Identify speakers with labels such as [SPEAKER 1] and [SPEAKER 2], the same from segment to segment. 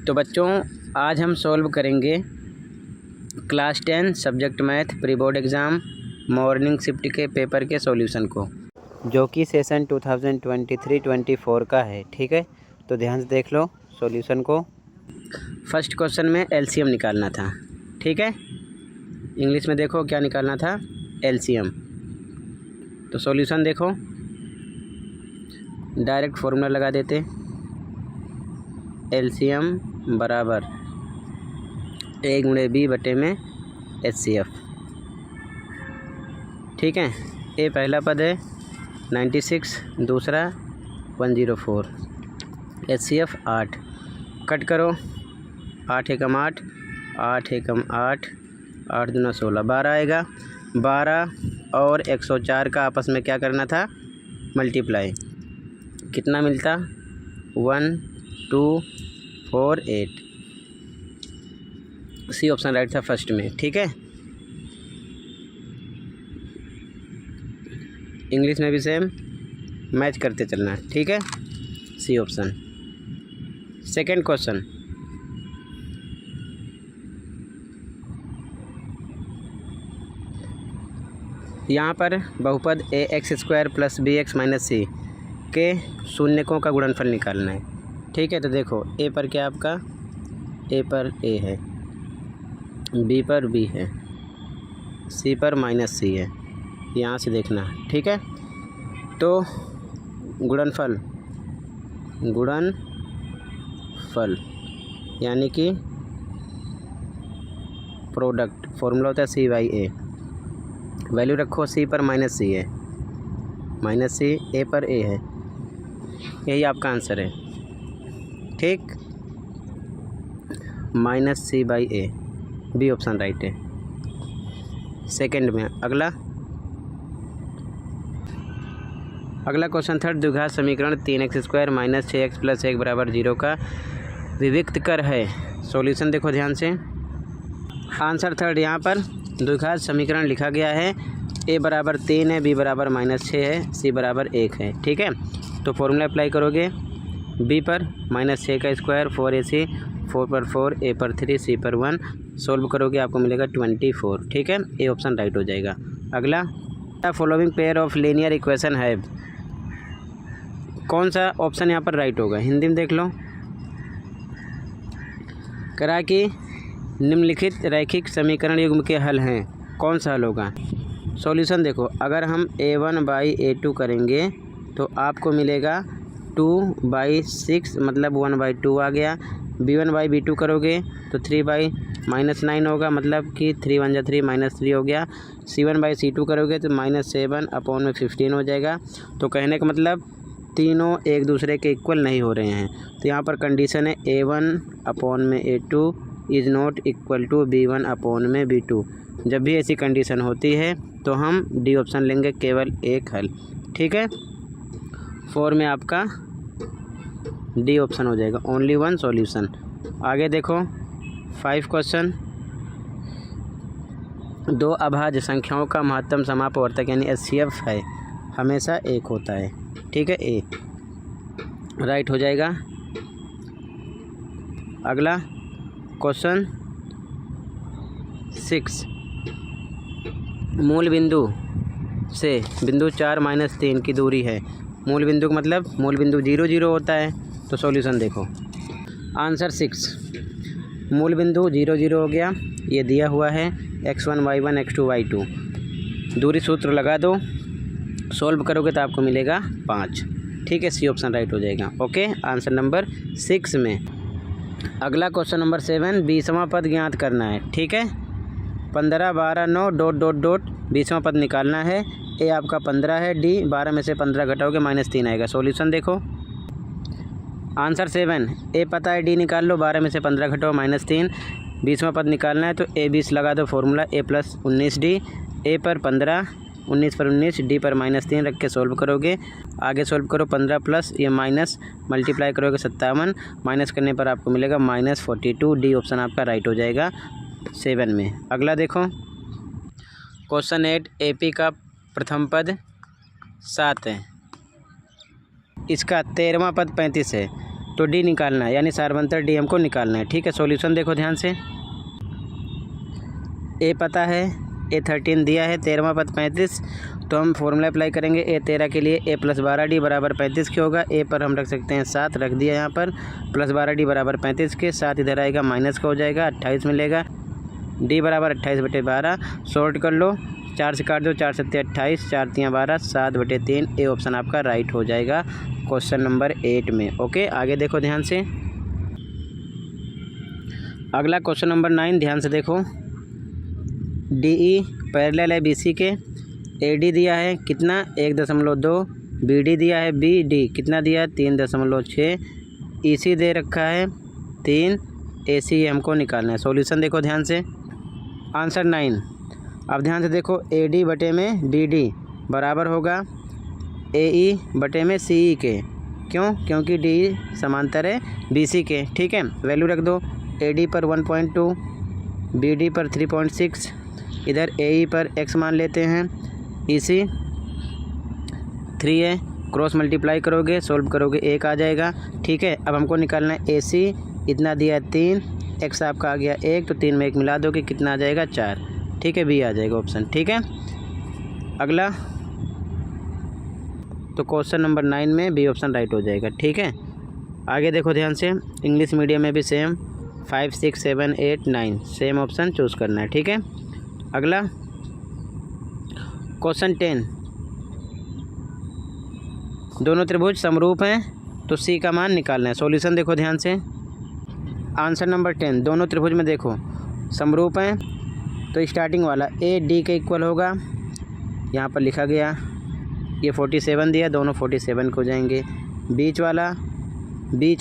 [SPEAKER 1] तो बच्चों आज हम सॉल्व करेंगे class 10 subject math pre board exam morning shift के पेपर के सॉल्यूशन को, जो कि सेशन 2023-24 का है। ठीक है, तो ध्यान से देख लो सॉल्यूशन को। फर्स्ट क्वेश्चन में एलसीएम निकालना था। ठीक है, इंग्लिश में देखो क्या निकालना था, एलसीएम। तो सॉल्यूशन देखो, डायरेक्ट फॉर्मूला लगा देते, एलसीएम बराबर A गुणे B बटे में HCF। ठीक है, ए पहला पद है 96, दूसरा 104, HCF 8। कट करो, 8 एकम 8, 8 एकम 8, 8 दूना 16, 12 आएगा। 12 और 104 का आपस में क्या करना था, मल्टीप्लाई। कितना मिलता, 1 2 4 8। सी ऑप्शन राइट था फर्स्ट में। ठीक है, इंग्लिश में भी सेम मैच करते चलना है। ठीक है, सी ऑप्शन। सेकंड क्वेश्चन, यहाँ पर बहुपद ax² + bx - c के शून्यकों का गुणनफल निकालना है। ठीक है, तो देखो ए पर क्या आपका, ए पर ए है, बी पर बी है, सी पर -c है, यहाँ से देखना। ठीक है, तो गुणनफल यानी कि प्रोडक्ट फॉर्मूला होता है C/A। वैल्यू रखो, सी पर -c है, -c, ए पर ए है, यही आपका आंसर है। ठीक, -c/A, बी ऑप्शन राइट है। सेकंड में अगला क्वेश्चन थर्ड, द्विघात समीकरण 3x² - 6x + 1 = 0 का विविक्त कर है। सॉल्यूशन देखो ध्यान से। आंसर थर्ड, यहाँ पर द्विघात समीकरण लिखा गया है, a बराबर 3 है, b बराबर -6 है, c बराबर 1 है। ठीक है, तो फॉर्मूला अप्लाई करोगे, b पर -6 का स्क्वायर 4ac, 4 पर 4, a पर 3, c पर 1, सोल्व करोगे आपको मिलेगा 24। ठीक है, ए ऑप्शन राइट हो जाएगा। अगला, the following pair of linear equation है, कौन सा ऑप्शन यहाँ पर राइट होगा, हिंदी में देख लो। करा कि निम्नलिखित रैखिक समीकरण युग्म के हल हैं, कौन सा हल होगा। सॉल्यूशन देखो, अगर हम a1/a2 करेंगे तो आपको मिलेगा 2/6 मतलब 1/2 आ गया। b1/b2 करोगे तो 3/-9 होगा, मतलब कि 3 1 3 -3 हो गया। c1/c2 करोगे तो -7/15 हो जाएगा। तो कहने का मतलब तीनों एक दूसरे के इक्वल नहीं हो रहे हैं। तो यहाँ पर कंडीशन है a1/a2 is not equal to b1/b2। जब भी ऐसी कंडीशन होती है तो हम डी ऑप्शन लेंगे, केवल एक हल। ठीक है, 4 में आपका डी ऑप्शन हो जाएगा, ओनली वन सॉल्यूशन। आगे देखो 5 क्वेश्चन, दो अभाज्य संख्याओं का महत्तम समापवर्तक यानी HCF है, हमेशा 1 होता है। ठीक है, ए राइट हो जाएगा। अगला क्वेश्चन 6, मूल बिंदु से बिंदु 4 - 3 की दूरी है। मूल बिंदु का मतलब मूल बिंदु 0 0 होता है। तो सॉल्यूशन देखो, आंसर 6, मूल बिंदु 0 0 हो गया, ये दिया हुआ है x1 y1 x2 y2। दूरी सूत्र लगा दो, सॉल्व करोगे तो आपको मिलेगा 5। ठीक है, सी ऑप्शन राइट हो जाएगा। ओके, आंसर नंबर 6 में। अगला क्वेश्चन नंबर 7, 20वां पद ज्ञात करना है। ठीक है, 15 12 9 ... 20वां पद निकालना है। ए आपका 15 है, डी 12 में से 15 घटाओगे -3 आएगा। सॉल्यूशन देखो, आंसर 7, ए पता है, डी निकाल लो, 12 में से 15 घटाओ -3। 20वां पद निकालना है तो ए 20 लगा दो, फॉर्मूला a + 19d, ए पर 15, 19 पर 19, डी पर -3 रख के सोल्व करोगे। आगे सोल्व करो, 15 प्लस ये माइनस मल्टीप्लाई करोगे 57, माइनस करने पर आपको मिलेगा -42। डी ऑप्शन आपका राइट हो जाएगा 7 में। अगला देखो क्वेश्चन 8, AP का प्रथम पद 7 है, इसका 13वां पद 35 है। तो डी निकालना है, यानी सार्वंतर डी हमको निकालना है। ठीक है, सॉल्यूशन देखो ध्यान से। ए पता है, ए 13 दिया है, 13वां पद 35, तो हम फॉर्मूला अप्लाई करेंगे ए 13 के लिए। ए प्लस 12D बराबर 35 के होगा। ए पर हम रख सकते हैं 7, रख दिया यहाँ पर, प्लस 12D बराबर 35 के, 7 इधर आएगा माइनस का हो जाएगा, 28 मिलेगा। डी बराबर 28/12, सॉल्ट कर लो, 4 से काट दो, 4 7 28, 4 3 12, 7/3। ए ऑप्शन आपका राइट हो जाएगा क्वेश्चन नंबर 8 में। ओके, आगे देखो ध्यान से। अगला क्वेश्चन नंबर 9, ध्यान से देखो। DE पैरेलल है BC के। AD दिया है कितना 1.2, BD दिया है, BD कितना दिया है 3.6, EC दे रखा है 3, AC हमको निकालना है। सॉल्यूशन देखो ध्यान से। आंसर 9। अब ध्यान से देखो, AD बटे में DD बराबर होगा AE बटे में CE के। क्यों? क्योंकि DE समांतर है BC के। ठीक है, वैल्यू रख दो। AD पर 1.2, BD पर 3.6, इधर AE पर x मान लेते हैं, EC 3 है, क्रॉस मल्टीप्लाई करोगे, सोल्व करोगे 1 आ जाएगा। ठीक है, अब हमको निकालना है AC, इतना दिया है 3, x आपका आ गया 1, तो 3 में 1 मिला दोगे, कितना आ जाएगा 4। ठीक है, B आ जाएगा ऑप्शन। ठीक है, अगला तो क्वेश्चन नंबर 9 में B ऑप्शन राइट हो जाएगा। ठीक है, आगे देखो ध्यान से। इंग्लिश मीडियम में भी सेम 5 6 7 8 9 सेम ऑप्शन चूज़ करना है। ठीक है, अगला क्वेश्चन 10, दोनों त्रिभुज समरूप हैं तो C का मान निकालना है। सॉल्यूशन देखो ध्यान से। आंसर नंबर 10, दोनों त्रिभुज में देखो समरूप हैं, तो स्टार्टिंग वाला AD के इक्वल होगा, यहाँ पर लिखा गया, ये 47 दिया, दोनों 47 को जाएंगे। बीच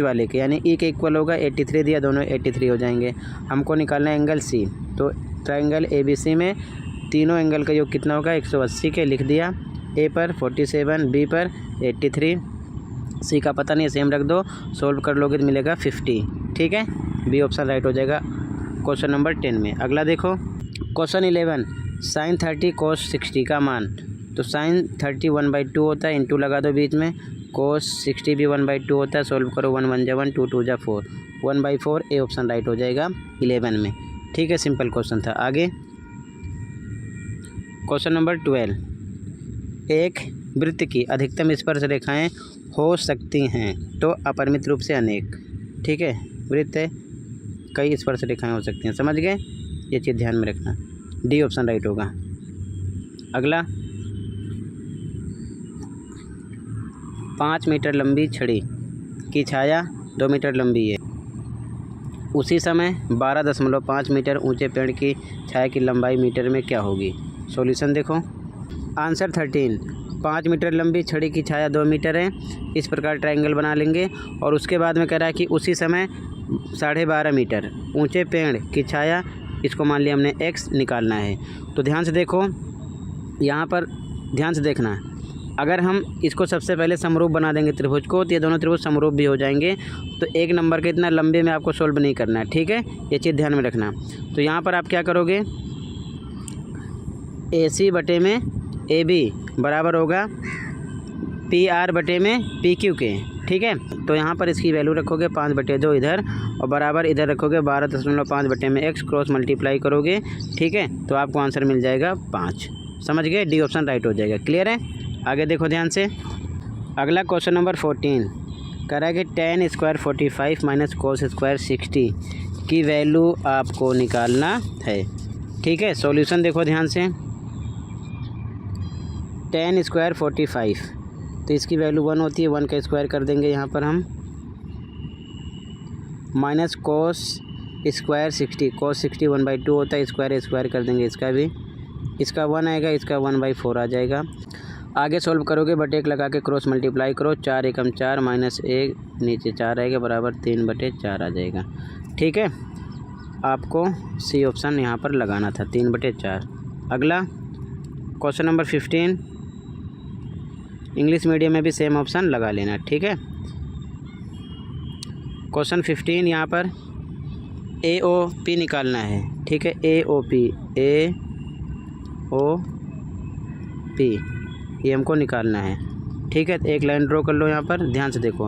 [SPEAKER 1] वाले के यानी E के इक्वल होगा, 83 दिया, दोनों 83 हो जाएंगे। हमको निकालना है एंगल C, तो ट्रायंगल ABC में तीनों एंगल का योग कितना होगा 180 के, लिख दिया। A पर 47, B पर 83, C का पता नहीं, सेम रख दो, सोल्व कर लोगे तो मिलेगा 50। ठीक है, B ऑप्शन राइट हो जाएगा क्वेश्चन नंबर 10 में। अगला देखो क्वेश्चन 11, sin 30 cos 60 का मान। तो sin 30 1/2 होता है, इंटू लगा दो बीच में, cos 60 भी 1/2 होता है, सोल्व करो, 1 1 जा 1, 2 2 जा 4, 1/4। ए ऑप्शन राइट हो जाएगा 11 में। ठीक है, सिंपल क्वेश्चन था। आगे क्वेश्चन नंबर 12, एक वृत्त की अधिकतम स्पर्श रेखाएं हो सकती हैं तो अपरिमित रूप से अनेक। ठीक है, वृत्त है, कई स्पर्श रेखाएं हो सकती हैं, समझ गए, ये चीज़ ध्यान में रखना। डी ऑप्शन राइट होगा। अगला 5 मीटर लंबी छड़ी की छाया 2 मीटर लंबी है, उसी समय 12.5 मीटर ऊंचे पेड़ की छाया की लंबाई मीटर में क्या होगी। सॉल्यूशन देखो। आंसर 13, 5 मीटर लंबी छड़ी की छाया 2 मीटर है, इस प्रकार ट्रायंगल बना लेंगे। और उसके बाद में कह रहा है कि उसी समय 12.5 मीटर ऊंचे पेड़ की छाया, इसको मान लिया हमने x निकालना है। तो ध्यान से देखो, यहाँ पर ध्यान से देखना, अगर हम इसको सबसे पहले समरूप बना देंगे त्रिभुज को, तो ये दोनों त्रिभुज समरूप भी हो जाएंगे। तो एक नंबर के इतना लंबे में आपको सोल्व नहीं करना है। ठीक है, ये चीज़ ध्यान में रखना। तो यहाँ पर आप क्या करोगे, AC बटे में AB बराबर होगा PR बटे में PQ के। ठीक है, तो यहाँ पर इसकी वैल्यू रखोगे 5/2 इधर, और बराबर इधर रखोगे 12.5 बटे में x, क्रॉस मल्टीप्लाई करोगे। ठीक है, तो आपको आंसर मिल जाएगा 5। समझ गए, डी ऑप्शन राइट हो जाएगा। क्लियर है, आगे देखो ध्यान से। अगला क्वेश्चन नंबर 14 कह रहा है कि tan square 45 minus cos square 60 की वैल्यू आपको निकालना है। ठीक है, सॉल्यूशन देखो ध्यान से। tan स्क्वायर 45, तो इसकी वैल्यू 1 होती है, 1 का स्क्वायर कर देंगे यहाँ पर हम, माइनस cos स्क्वायर 60, cos 60 1/2 होता है, स्क्वायर कर देंगे इसका भी, इसका 1 आएगा, इसका 1/4 आ जाएगा। आगे सोल्व करोगे, बटे 1 लगा के क्रॉस मल्टीप्लाई करो, 4 एकम 4 माइनस 1 नीचे 4 आएगा, बराबर 3/4 आ जाएगा। ठीक है, आपको सी ऑप्शन यहाँ पर लगाना था, 3/4। अगला क्वेश्चन नंबर 15, इंग्लिश मीडियम में भी सेम ऑप्शन लगा लेना। ठीक है, क्वेश्चन 15 यहाँ पर AOP निकालना है। ठीक है, AOP ये हमको निकालना है। ठीक है, तो एक लाइन ड्रॉ कर लो यहाँ पर, ध्यान से देखो,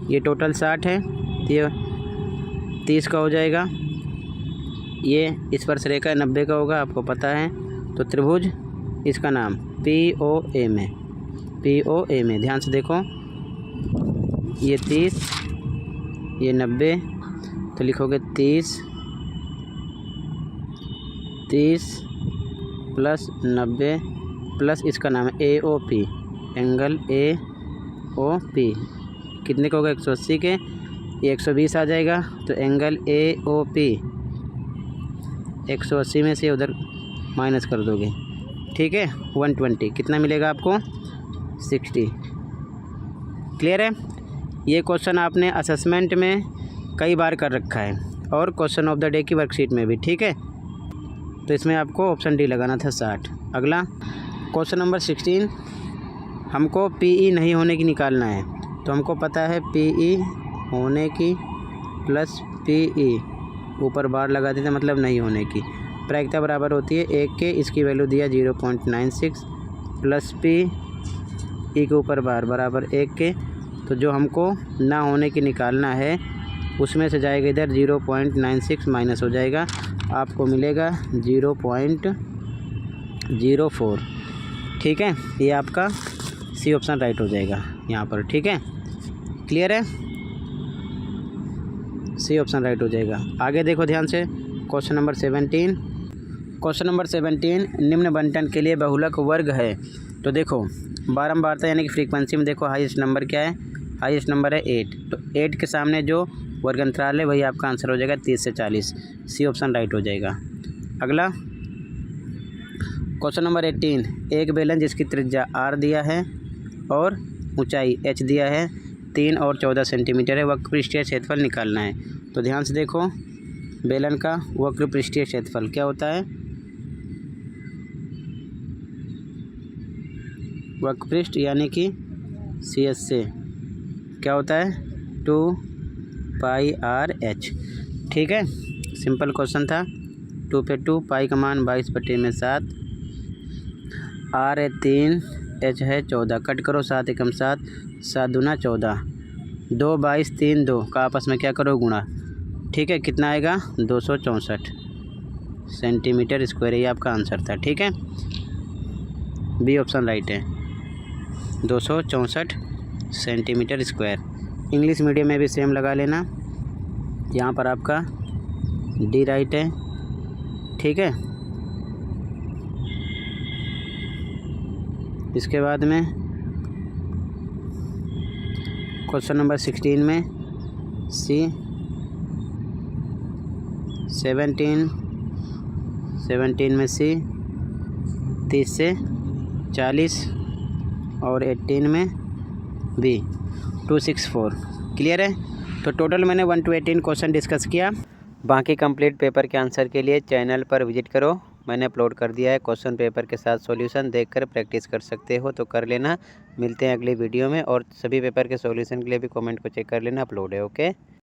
[SPEAKER 1] ये टोटल 60 है, तो ये 30 का हो जाएगा। ये स्पर्शरेखा 90 का होगा, आपको पता है। तो त्रिभुज, इसका नाम POM है, POM है। ध्यान से देखो, ये 30, ये 90, तो लिखोगे 30 प्लस 90 प्लस इसका नाम है AOP, एंगल AOP कितने का होगा? 180 के, ये 120 आ जाएगा। तो एंगल AOP 180 में से उधर माइनस कर दोगे, ठीक है। 120 कितना मिलेगा आपको? 60। क्लियर है? ये क्वेश्चन आपने असेसमेंट में कई बार कर रखा है और क्वेश्चन ऑफ द डे की वर्कशीट में भी, ठीक है। तो इसमें आपको ऑप्शन डी लगाना था 60। अगला क्वेश्चन नंबर 16, हमको PE नहीं होने की निकालना है। तो हमको पता है PE होने की प्लस PE, ऊपर बार लगा देते मतलब नहीं होने की, प्रायिकता बराबर होती है 1 के, इसकी वैल्यू दिया 0.96 प्लस PE के ऊपर बार बराबर 1 के। तो जो हमको ना होने की निकालना है उसमें से जाएगा इधर 0.96 माइनस हो जाएगा, आपको मिलेगा 0.04, ठीक है। ये आपका सी ऑप्शन राइट हो जाएगा यहाँ पर, ठीक है। क्लियर है? सी ऑप्शन राइट हो जाएगा। आगे देखो ध्यान से, क्वेश्चन नंबर 17। क्वेश्चन नंबर 17, निम्न बंटन के लिए बहुलक वर्ग है। तो देखो बारंबारता यानी कि फ्रीक्वेंसी में देखो हाईएस्ट नंबर क्या है? हाईएस्ट नंबर है 8। तो 8 के सामने जो वर्ग अंतराल है वही आपका आंसर हो जाएगा 30 से 40। सी ऑप्शन राइट हो जाएगा। अगला क्वेश्चन नंबर 18, एक बेलन जिसकी त्रिज्या R दिया है और ऊंचाई h दिया है, 3 और 14 सेंटीमीटर है, वक्र पृष्ठीय क्षेत्रफल निकालना है। तो ध्यान से देखो, बेलन का वक्र पृष्ठीय क्षेत्रफल क्या होता है? वक्र पृष्ठ यानी कि CS से क्या होता है? 2πRh, ठीक है। सिंपल क्वेश्चन था। 2 पे 2, पाई का मान 22/7, R है 3, H है 14, कट करो 7 एकम 7, 7 दूना 14, 2 22 3 2 का आपस में क्या करो? गुणा, ठीक है। कितना आएगा? 264 सेंटीमीटर स्क्वायर। ये आपका आंसर था, ठीक है। बी ऑप्शन राइट है, 264 सेंटीमीटर स्क्वायर। इंग्लिश मीडियम में भी सेम लगा लेना, यहाँ पर आपका डी राइट है, ठीक है। इसके बाद में क्वेश्चन नंबर 16 में सी 17 में सी 30 से 40 और 18 में बी 264। क्लियर है? तो टोटल मैंने 1 to 18 क्वेश्चन डिस्कस किया। बाकी कंप्लीट पेपर के आंसर के लिए चैनल पर विजिट करो, मैंने अपलोड कर दिया है। क्वेश्चन पेपर के साथ सॉल्यूशन देखकर प्रैक्टिस कर सकते हो तो कर लेना। मिलते हैं अगली वीडियो में, और सभी पेपर के सॉल्यूशन के लिए भी कमेंट को चेक कर लेना, अपलोड है। ओके।